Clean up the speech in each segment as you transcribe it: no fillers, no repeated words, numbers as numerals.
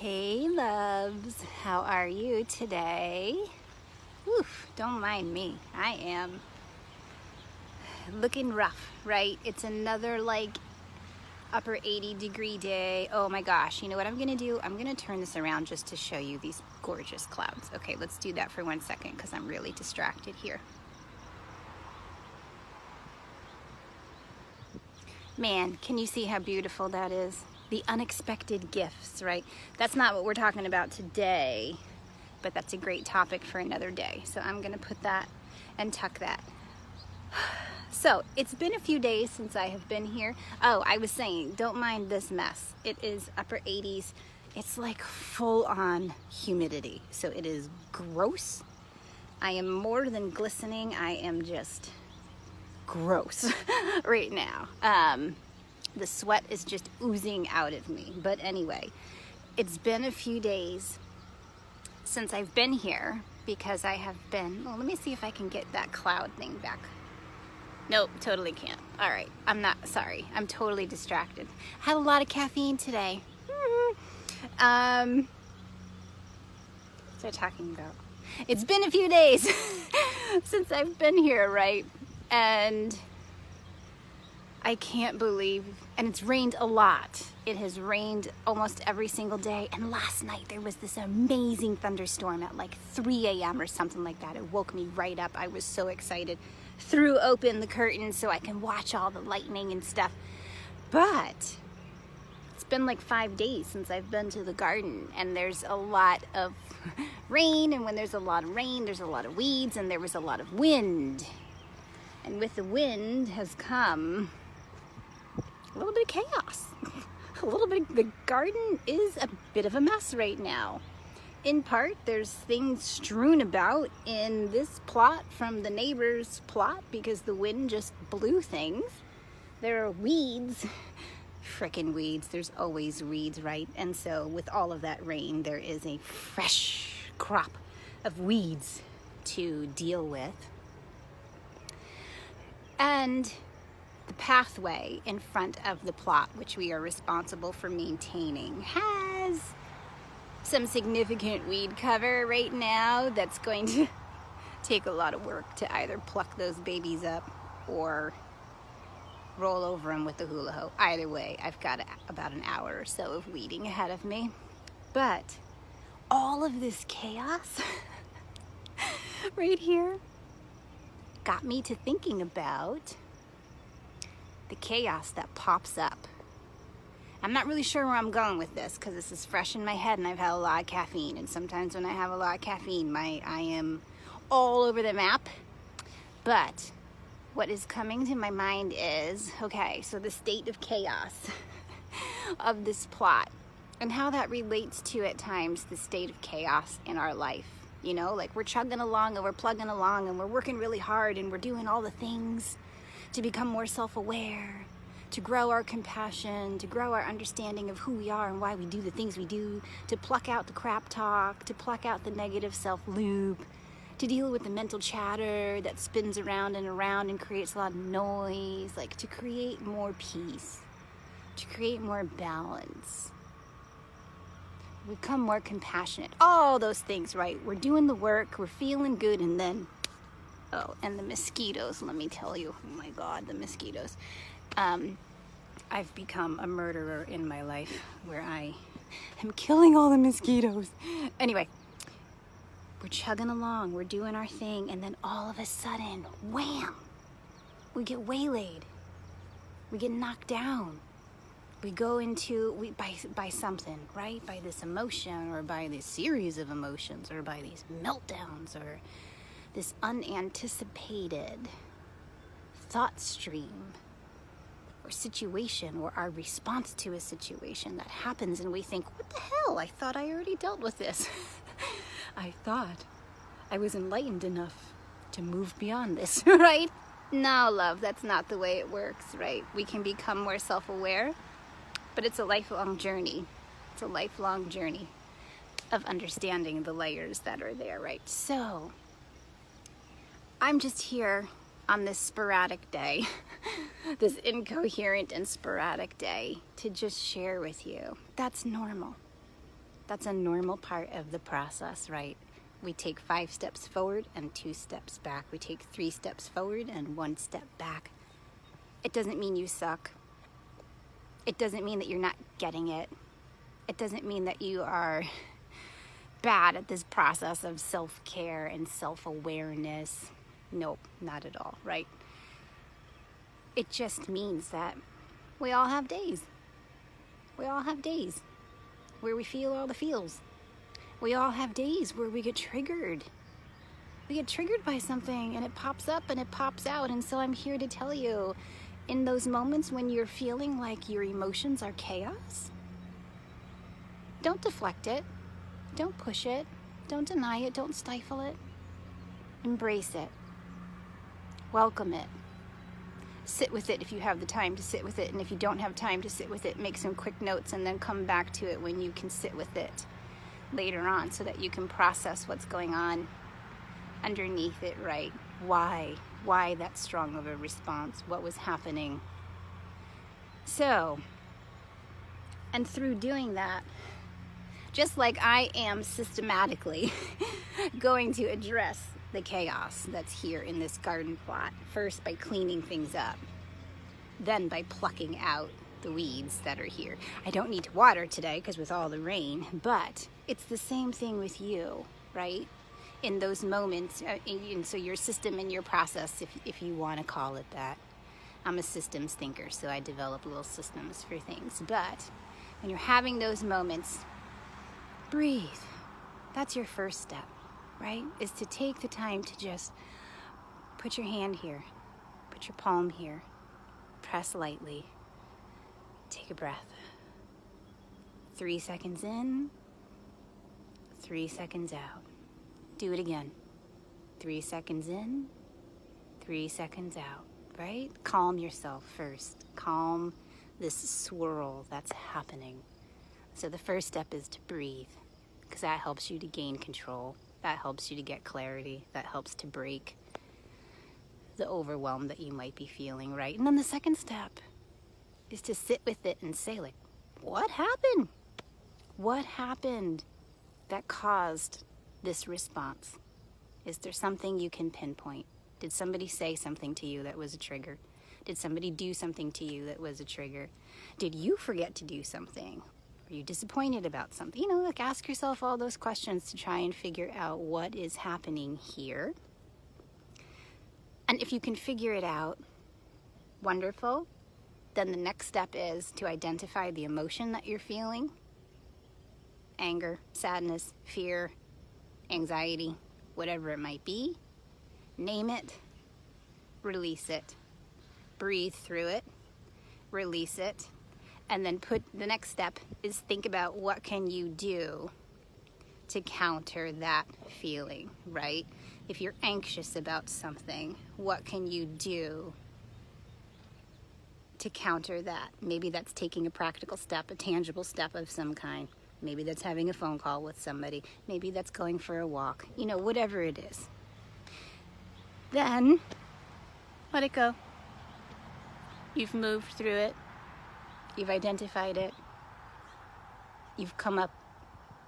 Hey loves, how are you today? Oof, don't mind me. I am looking rough, right? It's another upper 80-degree day. Oh my gosh, you know what I'm gonna do? I'm gonna turn this around just to show you these gorgeous clouds. Okay, let's do that for 1 second because I'm really distracted here. Man, can you see how beautiful that is? The unexpected gifts, right? That's not what we're talking about today, but that's a great topic for another day. So I'm gonna put that and tuck that. So it's been a few days since I have been here. Oh, I was saying, don't mind this mess. It is upper 80s. It's like full on humidity. So it is gross. I am more than glistening. I am just gross right now. The sweat is just oozing out of me. But anyway, it's been a few days since I've been here because I have been, well, let me see if I can get that cloud thing back. Nope, totally can't. All right, I'm not, sorry. I'm totally distracted. Had a lot of caffeine today. What's I talking about? It's been a few days since I've been here, right? And I can't believe, and it's rained a lot. It has rained almost every single day. And last night there was this amazing thunderstorm at like 3 a.m. or something like that. It woke me right up. I was so excited. Threw open the curtains so I can watch all the lightning and stuff. But it's been like 5 days since I've been to the garden, and there's a lot of rain. And when there's a lot of rain, there's a lot of weeds, and there was a lot of wind. And with the wind has come a little bit of chaos. A little bit, the garden is a bit of a mess right now. In part, there's things strewn about in this plot from the neighbor's plot because the wind just blew things. There are weeds, frickin' weeds. There's always weeds, right? And so with all of that rain, there is a fresh crop of weeds to deal with. And the pathway in front of the plot, which we are responsible for maintaining, has some significant weed cover right now that's going to take a lot of work to either pluck those babies up or roll over them with the hula hoe. Either way, I've got about an hour or so of weeding ahead of me. But all of this chaos right here got me to thinking about the chaos that pops up. I'm not really sure where I'm going with this because this is fresh in my head and I've had a lot of caffeine, and sometimes when I have a lot of caffeine I am all over the map. But what is coming to my mind is, okay, so the state of chaos of this plot and how that relates to at times the state of chaos in our life. You know, like we're chugging along and we're plugging along and we're working really hard and we're doing all the things to become more self-aware, to grow our compassion, to grow our understanding of who we are and why we do the things we do, to pluck out the crap talk, to pluck out the negative self-loop, to deal with the mental chatter that spins around and creates a lot of noise, like to create more peace, to create more balance. We become more compassionate, all those things, right? We're doing the work, we're feeling good, and then, oh, and the mosquitoes, let me tell you, oh my God, the mosquitoes. I've become a murderer in my life where I am killing all the mosquitoes. Anyway, we're chugging along, we're doing our thing, and then all of a sudden, wham, we get waylaid, we get knocked down. We go into, by something, right? By this emotion or by this series of emotions or by these meltdowns or this unanticipated thought stream or situation or our response to a situation that happens and we think, what the hell? I thought I already dealt with this. I thought I was enlightened enough to move beyond this, right? No, love, that's not the way it works, right? We can become more self-aware, but it's a lifelong journey. It's a lifelong journey of understanding the layers that are there, right? So I'm just here on this sporadic day, this incoherent and sporadic day, to just share with you. That's normal. That's a normal part of the process, right? We take 5 steps forward and 2 steps back. We take 3 steps forward and 1 step back. It doesn't mean you suck. It doesn't mean that you're not getting it. It doesn't mean that you are bad at this process of self-care and self-awareness. Nope, not at all, right? It just means that we all have days. We all have days where we feel all the feels. We all have days where we get triggered. We get triggered by something and it pops up and it pops out. And so I'm here to tell you, in those moments when you're feeling like your emotions are chaos, don't deflect it. Don't push it. Don't deny it. Don't stifle it. Embrace it. Welcome it. Sit with it if you have the time to sit with it. And if you don't have time to sit with it, make some quick notes and then come back to it when you can sit with it later on so that you can process what's going on underneath it, right? Why that strong of a response? What was happening? So, and through doing that, just like I am systematically going to address the chaos that's here in this garden plot, first by cleaning things up, then by plucking out the weeds that are here. I don't need to water today because with all the rain, but it's the same thing with you, right? In those moments, and so your system and your process, if you want to call it that. I'm a systems thinker, so I develop little systems for things. But when you're having those moments, breathe. That's your first step, right? Is to take the time to just put your hand here, put your palm here, press lightly, take a breath. 3 seconds in, 3 seconds out. Do it again. 3 seconds in, 3 seconds out, right? Calm yourself first. Calm this swirl that's happening. So the first step is to breathe, because that helps you to gain control. That helps you to get clarity. That helps to break the overwhelm that you might be feeling, right? And then the second step is to sit with it and say, like, what happened? What happened that caused this response? Is there something you can pinpoint? Did somebody say something to you that was a trigger? Did somebody do something to you that was a trigger? Did you forget to do something? Are you disappointed about something? You know, like, ask yourself all those questions to try and figure out what is happening here. And if you can figure it out, wonderful. Then the next step is to identify the emotion that you're feeling. Anger, sadness, fear, anxiety, whatever it might be. Name it, release it, breathe through it, release it, and then the next step is think about what can you do to counter that feeling, right? If you're anxious about something, what can you do to counter that? Maybe that's taking a practical step, a tangible step of some kind. Maybe that's having a phone call with somebody. Maybe that's going for a walk. You know, whatever it is. Then, let it go. You've moved through it. You've identified it. You've come up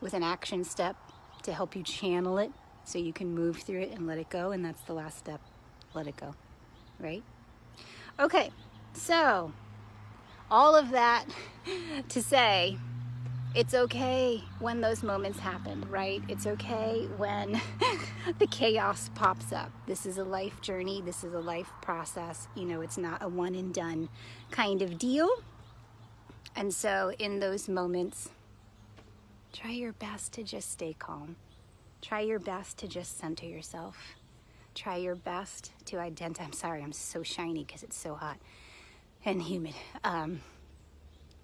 with an action step to help you channel it so you can move through it and let it go. And that's the last step. Let it go. Right? Okay. So, all of that to say, it's okay when those moments happen, right? It's okay when the chaos pops up. This is a life journey. This is a life process. You know, it's not a one and done kind of deal. And so in those moments, try your best to just stay calm. Try your best to just center yourself. Try your best to identify. I'm sorry, I'm so shiny because it's so hot and humid.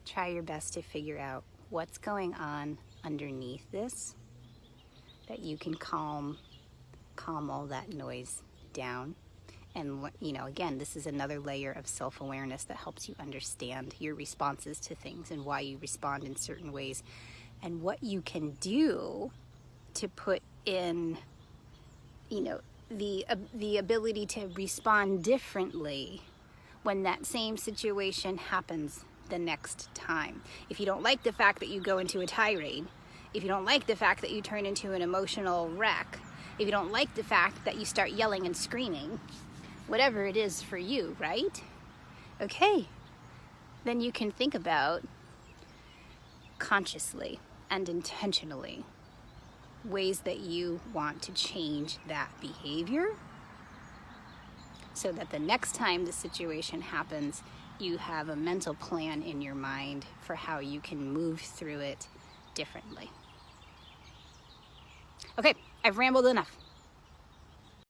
Try your best to figure out what's going on underneath this, that you can calm all that noise down. And, you know, again, this is another layer of self-awareness that helps you understand your responses to things and why you respond in certain ways and what you can do to put in, you know, the ability to respond differently when that same situation happens the next time. If you don't like the fact that you go into a tirade if you don't like the fact that you turn into an emotional wreck, if you don't like the fact that you start yelling and screaming, whatever it is for you, right? Okay, then you can think about consciously and intentionally ways that you want to change that behavior so that the next time the situation happens, you have a mental plan in your mind for how you can move through it differently. Okay, I've rambled enough.